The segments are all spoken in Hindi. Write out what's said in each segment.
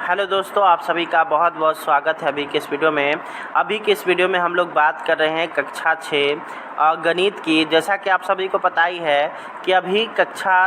हेलो दोस्तों, आप सभी का बहुत बहुत स्वागत है अभी के इस वीडियो में। अभी के इस वीडियो में हम लोग बात कर रहे हैं कक्षा 6 गणित की। जैसा कि आप सभी को पता ही है कि अभी कक्षा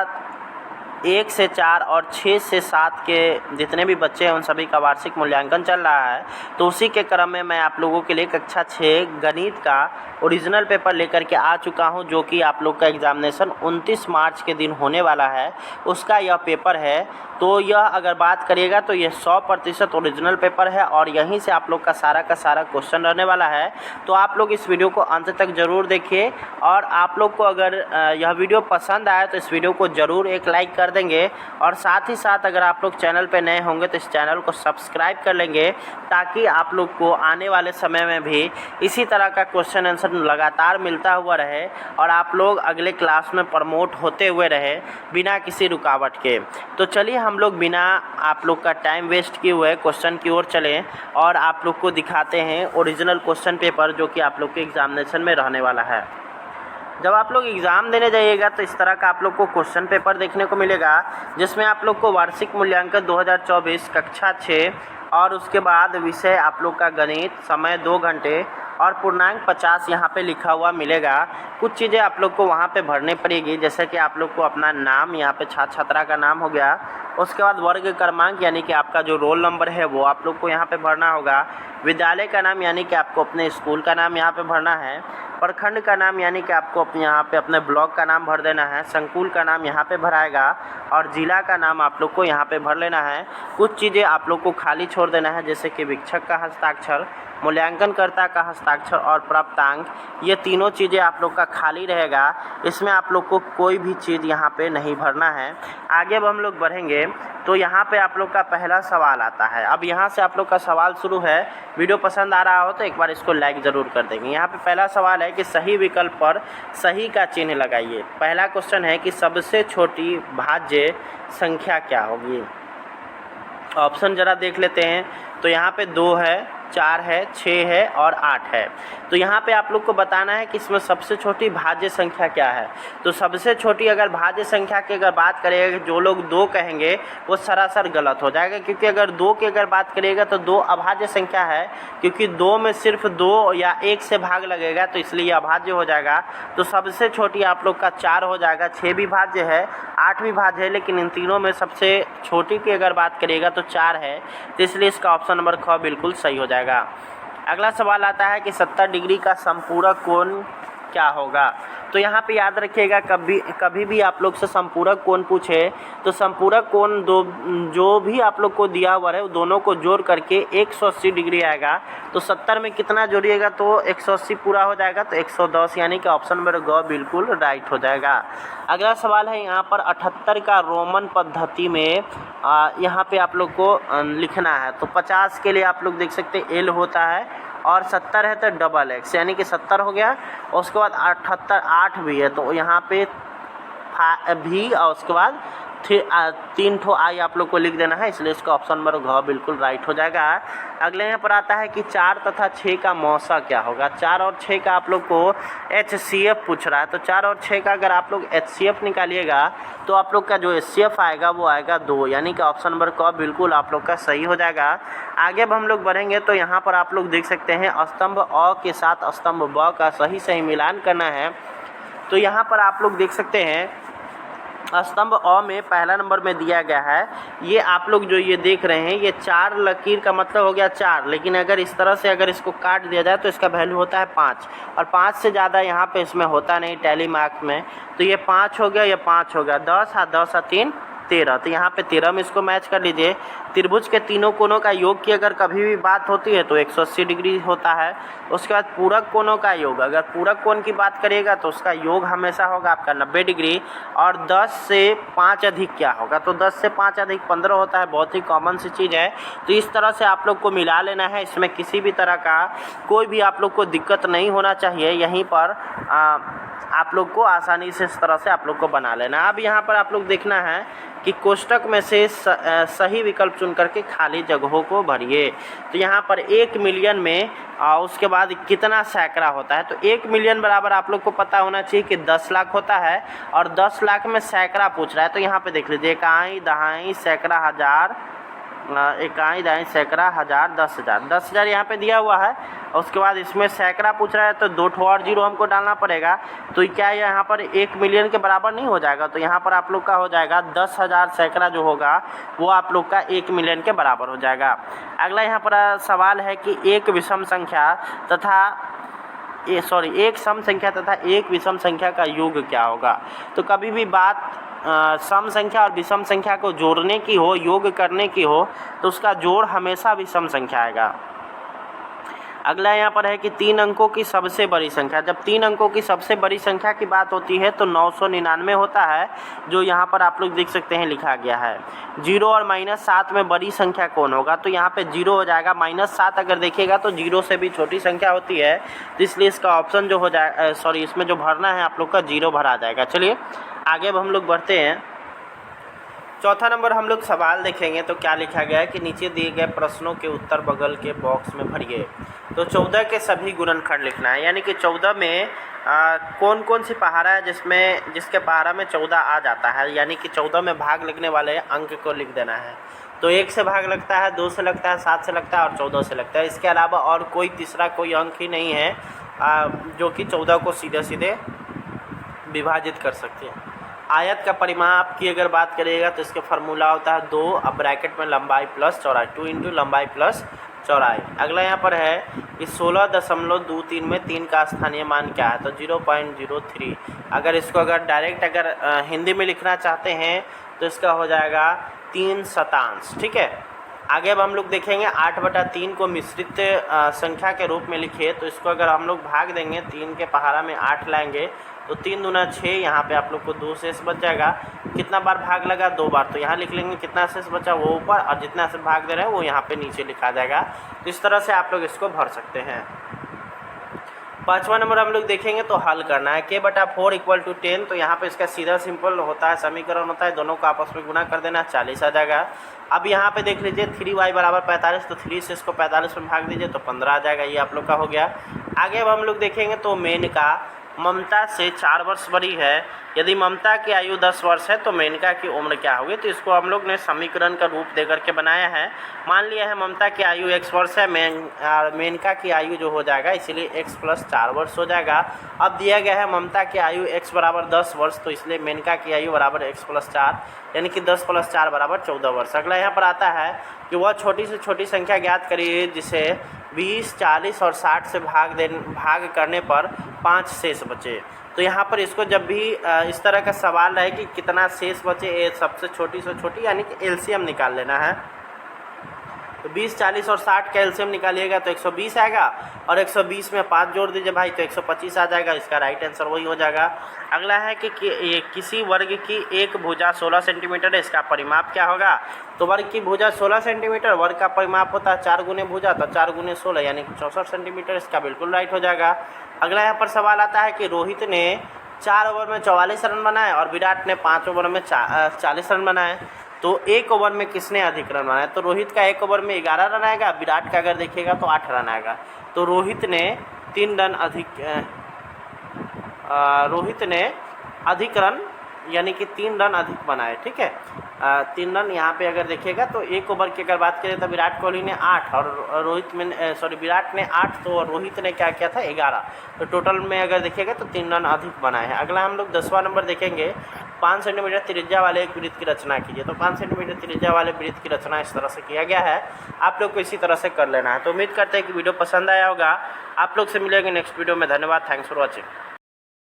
1 से 4 और 6 से 7 के जितने भी बच्चे हैं उन सभी का वार्षिक मूल्यांकन चल रहा है। तो उसी के क्रम में मैं आप लोगों के लिए कक्षा 6 गणित का ओरिजिनल पेपर लेकर के आ चुका हूं, जो कि आप लोग का एग्ज़ामिनेशन 29 मार्च के दिन होने वाला है, उसका यह पेपर है। तो यह अगर बात करिएगा तो यह 100% ओरिजिनल पेपर है और यहीं से आप लोग का सारा क्वेश्चन रहने वाला है। तो आप लोग इस वीडियो को अंत तक ज़रूर देखिए और आप लोग को अगर यह वीडियो पसंद आए तो इस वीडियो को ज़रूर एक लाइक कर देंगे और साथ ही साथ अगर आप लोग चैनल पे नए होंगे तो इस चैनल को सब्सक्राइब कर लेंगे, ताकि आप लोग को आने वाले समय में भी इसी तरह का क्वेश्चन आंसर लगातार मिलता हुआ रहे और आप लोग अगले क्लास में प्रमोट होते हुए रहे बिना किसी रुकावट के। तो चलिए हम लोग बिना आप लोग का टाइम वेस्ट किए हुए क्वेश्चन की ओर चलें और आप लोग को दिखाते हैं ओरिजिनल क्वेश्चन पेपर, जो कि आप लोग के एग्ज़ामिनेशन में रहने वाला है। जब आप लोग एग्ज़ाम देने जाइएगा तो इस तरह का आप लोग को क्वेश्चन पेपर देखने को मिलेगा, जिसमें आप लोग को वार्षिक मूल्यांकन 2024 कक्षा 6 और उसके बाद विषय आप लोग का गणित, समय 2 घंटे और पूर्णांक 50 यहाँ पे लिखा हुआ मिलेगा। कुछ चीज़ें आप लोग को वहाँ पे भरने पड़ेगी, जैसे कि आप लोग को अपना नाम, यहाँ पे छात्र छात्रा का नाम हो गया, उसके बाद वर्ग क्रमांक यानी कि आपका जो रोल नंबर है वो आप लोग को यहाँ पे भरना होगा, विद्यालय का नाम यानी कि आपको अपने स्कूल का नाम यहाँ पे भरना है, प्रखंड का नाम यानी कि आपको यहाँ पे अपने ब्लॉक का नाम भर देना है, संकुल का नाम यहाँ पे भराएगा और जिला का नाम आप लोग को यहाँ पे भर लेना है। कुछ चीज़ें आप लोग को खाली छोड़ देना है, जैसे कि वीक्षक का हस्ताक्षर, मूल्यांकनकर्ता का हस्ताक्षर और प्राप्तांक, ये तीनों चीज़ें आप लोग का खाली रहेगा। इसमें आप लोग को कोई भी चीज़ यहाँ पे नहीं भरना है। आगे अब हम लोग बढ़ेंगे तो यहाँ पे आप लोग का पहला सवाल आता है। अब यहाँ से आप लोग का सवाल शुरू है। वीडियो पसंद आ रहा हो तो एक बार इसको लाइक ज़रूर कर देंगे। यहाँ पे पहला सवाल है कि सही विकल्प पर सही का चिन्ह लगाइए। पहला क्वेश्चन है कि सबसे छोटी भाज्य संख्या क्या होगी। ऑप्शन ज़रा देख लेते हैं। तो यहाँ पे 2 है, 4 है, 6 है और 8 है। तो यहाँ पे आप लोग को बताना है कि इसमें सबसे छोटी भाज्य संख्या क्या है। तो सबसे छोटी अगर भाज्य संख्या की अगर बात करेगा, जो लोग 2 कहेंगे वो सरासर गलत हो जाएगा, क्योंकि अगर 2 की अगर बात करिएगा तो 2 अभाज्य संख्या है, क्योंकि 2 में सिर्फ 2 या 1 से भाग लगेगा तो इसलिए अभाज्य हो जाएगा। तो सबसे छोटी आप लोग का 4 हो जाएगा। 6 भी भाज्य है, 8 भी भाज्य है, लेकिन इन तीनों में सबसे छोटी की अगर बात करिएगा तो 4 है, तो इसलिए इसका ऑप्शन नंबर ख बिल्कुल सही हो जाएगा। अगला सवाल आता है कि 70 डिग्री का संपूरक कोण क्या होगा। तो यहाँ पे याद रखिएगा, कभी भी आप लोग से संपूरक कोण पूछे तो संपूरक कोण जो भी आप लोग को दिया हुआ है वो दोनों को जोड़ करके 180 डिग्री आएगा। तो 70 में कितना जोड़िएगा तो 180 पूरा हो जाएगा, तो 110, यानी कि ऑप्शन नंबर ग बिल्कुल राइट हो जाएगा। अगला सवाल है यहाँ पर 78 का रोमन पद्धति में यहाँ पे आप लोग को लिखना है। तो 50 के लिए आप लोग देख सकते हैं L होता है और 70 है तो डबल X, यानी कि 70 हो गया। और उसके बाद 78 8 भी है, तो यहाँ पे भी और उसके बाद 3 ठो आई आप लोग को लिख देना है, इसलिए इसका ऑप्शन नंबर घ बिल्कुल राइट हो जाएगा। अगले यहाँ पर आता है कि 4 तथा 6 का मौसा क्या होगा। 4 और 6 का आप लोग को HCF पूछ रहा है। तो 4 और 6 का अगर आप लोग HCF निकालिएगा तो आप लोग का जो HCF आएगा वो आएगा 2, यानी कि ऑप्शन नंबर क बिल्कुल आप लोग का सही हो जाएगा। आगे अब हम लोग बढ़ेंगे तो यहाँ पर आप लोग देख सकते हैं स्तंभ अ के साथ स्तंभ ब का सही मिलान करना है। तो यहाँ पर आप लोग देख सकते हैं स्तंभ अ में पहला नंबर में दिया गया है, ये आप लोग जो ये देख रहे हैं ये 4 लकीर का मतलब हो गया 4, लेकिन अगर इस तरह से अगर इसको काट दिया जाए तो इसका वैल्यू होता है 5 और 5 से ज़्यादा यहाँ पे इसमें होता नहीं टैली मार्क्स में। तो ये 5 हो गया, ये 5 हो गया, 10 और 10 और 3 13। तो यहाँ पे 13 में इसको मैच कर लीजिए। त्रिभुज के तीनों कोनों का योग की अगर कभी भी बात होती है तो 180 डिग्री होता है। उसके बाद पूरक कोनों का योग, अगर पूरक कोण की बात करिएगा तो उसका योग हमेशा होगा आपका 90 डिग्री। और 10 से 5 अधिक क्या होगा, तो 10 से 5 अधिक 15 होता है, बहुत ही कॉमन सी चीज़ है। तो इस तरह से आप लोग को मिला लेना है, इसमें किसी भी तरह का कोई भी आप लोग को दिक्कत नहीं होना चाहिए। यहीं पर आप लोग को आसानी से इस तरह से आप लोग को बना लेना। अब यहाँ पर आप लोग देखना है कि कोष्टक में से सही विकल्प चुन करके खाली जगहों को भरिए। तो यहाँ पर 1 मिलियन में उसके बाद कितना सैकड़ा होता है। तो 1 मिलियन बराबर आप लोग को पता होना चाहिए कि 10 लाख होता है और 10 लाख में सैकड़ा पूछ रहा है। तो यहाँ पे देख लीजिए, इकाई, दहाई, सैकड़ा, हजार, इकाई दाई सैकड़ा हज़ार 10,000 10,000 यहाँ पे दिया हुआ है और उसके बाद इसमें सैकड़ा पूछ रहा है तो 2 ठो और जीरो हमको डालना पड़ेगा। तो क्या है यहाँ पर 1 मिलियन के बराबर नहीं हो जाएगा, तो यहाँ पर आप लोग का हो जाएगा 10,000 सैकड़ा जो होगा वो आप लोग का 1 मिलियन के बराबर हो जाएगा। अगला यहाँ पर सवाल है कि एक विषम संख्या तथा एक सम संख्या तथा एक विषम संख्या का योग क्या होगा। तो कभी भी बात सम संख्या और विषम संख्या को जोड़ने की हो, योग करने की हो, तो उसका जोड़ हमेशा विषम संख्या आएगा। अगला यहाँ पर है कि 3 अंकों की सबसे बड़ी संख्या। जब 3 अंकों की सबसे बड़ी संख्या की बात होती है तो 999 होता है, जो यहाँ पर आप लोग देख सकते हैं लिखा गया है। 0 और -7 में बड़ी संख्या कौन होगा, तो यहाँ पे 0 हो जाएगा। -7 अगर देखिएगा तो 0 से भी छोटी संख्या होती है, तो इसलिए इसका ऑप्शन जो हो जाए इसमें जो भरना है आप लोग का 0 भरा जाएगा। चलिए आगे अब हम लोग बढ़ते हैं। चौथा नंबर हम लोग सवाल देखेंगे तो क्या लिखा गया है कि नीचे दिए गए प्रश्नों के उत्तर बगल के बॉक्स में भरिए। तो 14 के सभी गुणनखंड लिखना है, यानी कि 14 में कौन कौन सी पहाड़ा है जिसके पहाड़ा में 14 आ जाता है, यानी कि 14 में भाग लगने वाले अंक को लिख देना है। तो 1 से भाग लगता है, 2 से लगता है, 7 से लगता है और 14 से लगता है। इसके अलावा और कोई तीसरा कोई अंक ही नहीं है जो कि 14 को सीधे सीधे विभाजित कर सकते हैं। आयत का परिमाप की अगर बात करिएगा तो इसका फार्मूला होता है 2, अब ब्रैकेट में लंबाई प्लस चौड़ाई, 2 इंटू लंबाई प्लस चौड़ाई। अगला यहाँ पर है कि 16.23 में 3 का स्थानीय मान क्या है, तो 0.03। अगर इसको डायरेक्ट हिंदी में लिखना चाहते हैं तो इसका हो जाएगा 3 शतांश। ठीक है, आगे अब हम लोग देखेंगे 8/3 को मिश्रित संख्या के रूप में लिखिए। तो इसको अगर हम लोग भाग देंगे, 3 के पहाड़ा में 8 लाएंगे तो 3 दूना 6, यहाँ पे आप लोग को 2 शेष बच जाएगा। कितना बार भाग लगा, 2 बार, तो यहाँ लिख लेंगे कितना शेष बचा वो ऊपर, और जितना से भाग दे रहे हैं वो यहाँ पे नीचे लिखा जाएगा। तो इस तरह से आप लोग इसको भर सकते हैं। 5वां नंबर हम लोग देखेंगे तो हल करना है। k/4 = 10। तो यहाँ पे इसका सीधा सिंपल होता है, समीकरण होता है, दोनों को आपस में गुना कर देना, 40 आ जाएगा। अब यहाँ पे देख लीजिए 3y = 45, तो 3 से इसको 45 में भाग दीजिए तो 15 आ जाएगा। ये आप लोग का हो गया। आगे अब हम लोग देखेंगे तो मेनका ममता से 4 वर्ष बड़ी है। यदि ममता की आयु 10 वर्ष है तो मेनका की उम्र क्या होगी, तो इसको हम लोग ने समीकरण का रूप देकर के बनाया है। मान लिया है ममता की आयु x वर्ष है, मेनका की आयु जो हो जाएगा, इसीलिए x + 4 वर्ष हो जाएगा। अब दिया गया है ममता की आयु x = 10 वर्ष, तो इसलिए मेनका की आयु = x + 4, यानी कि 10 + 4 = 14 वर्ष। अगला यहाँ पर आता है कि वह छोटी से छोटी संख्या ज्ञात करिए जिसे 20, 40 और 60 से भाग करने पर 5 शेष बचे। तो यहाँ पर इसको जब भी इस तरह का सवाल रहे कि कितना शेष बचे, ये सबसे छोटी से छोटी यानी कि एलसीएम निकाल लेना है। तो 20, 40 और 60 का एलसीएम निकालिएगा तो 120 आएगा, और 120 में 5 जोड़ दीजिए भाई तो 125 आ जाएगा। इसका राइट आंसर वही हो जाएगा। अगला है कि किसी वर्ग की एक भुजा 16 सेंटीमीटर है, इसका परिमाप क्या होगा। तो वर्ग की भुजा 16 सेंटीमीटर, वर्ग का परिमाप होता है 4 गुने भुजा, तो 4 गुने 16 यानी कि 64 सेंटीमीटर। इसका बिल्कुल राइट हो जाएगा। अगला यहाँ पर सवाल आता है कि रोहित ने 4 ओवर में 44 रन बनाए और विराट ने 5 ओवर में 40 रन बनाए। तो 1 ओवर में किसने अधिक रन बनाए, तो रोहित का 1 ओवर में 11 रन आएगा, विराट का अगर देखिएगा तो 8 रन आएगा। तो रोहित ने 3 रन अधिक रन यानी कि 3 रन अधिक बनाए। ठीक है, 3 रन यहाँ पे अगर देखिएगा तो 1 ओवर की अगर बात करें तो विराट कोहली ने 8 और विराट ने 8, तो रोहित ने क्या किया था 11। तो टोटल में अगर देखिएगा तो 3 रन अधिक बनाए हैं। अगला हम लोग 10वां नंबर देखेंगे। 5 सेंटीमीटर त्रिज्या वाले एक वृत्त की रचना कीजिए। तो 5 सेंटीमीटर त्रिज्या वाले वृत्त की रचना इस तरह से किया गया है, आप लोग को इसी तरह से कर लेना है। तो उम्मीद करते हैं कि वीडियो पसंद आया होगा। आप लोग से मिलेंगे नेक्स्ट वीडियो में। धन्यवाद, थैंक्स फॉर वॉचिंग।